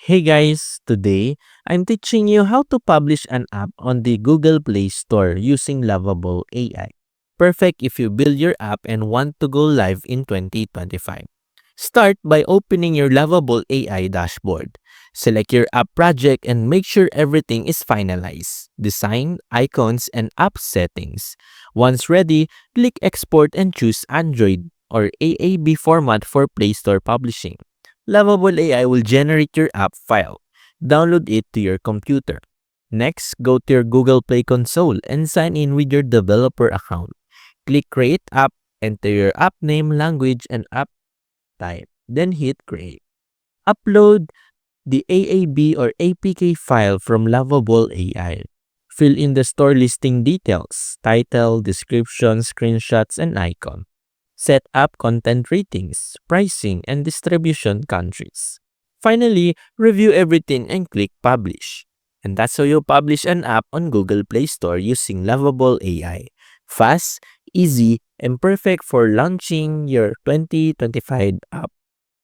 Hey guys, today I'm teaching you how to publish an app on the Google Play Store using Lovable AI. Perfect if you build your app and want to go live in 2025. Start by opening your Lovable AI dashboard. Select your app project and make sure everything is finalized. Design, icons, and app settings. Once ready, click Export and choose Android or AAB format for Play Store publishing. Lovable AI will generate your app file. Download it to your computer. Next, go to your Google Play console and sign in with your developer account. Click Create App, enter your app name, language, and app type. Then hit Create. Upload the AAB or APK file from Lovable AI. Fill in the store listing details, title, description, screenshots, and icon. Set up content ratings, pricing, and distribution countries. Finally, review everything and click Publish. And that's how you publish an app on Google Play Store using Lovable AI. Fast, easy, and perfect for launching your 2025 app.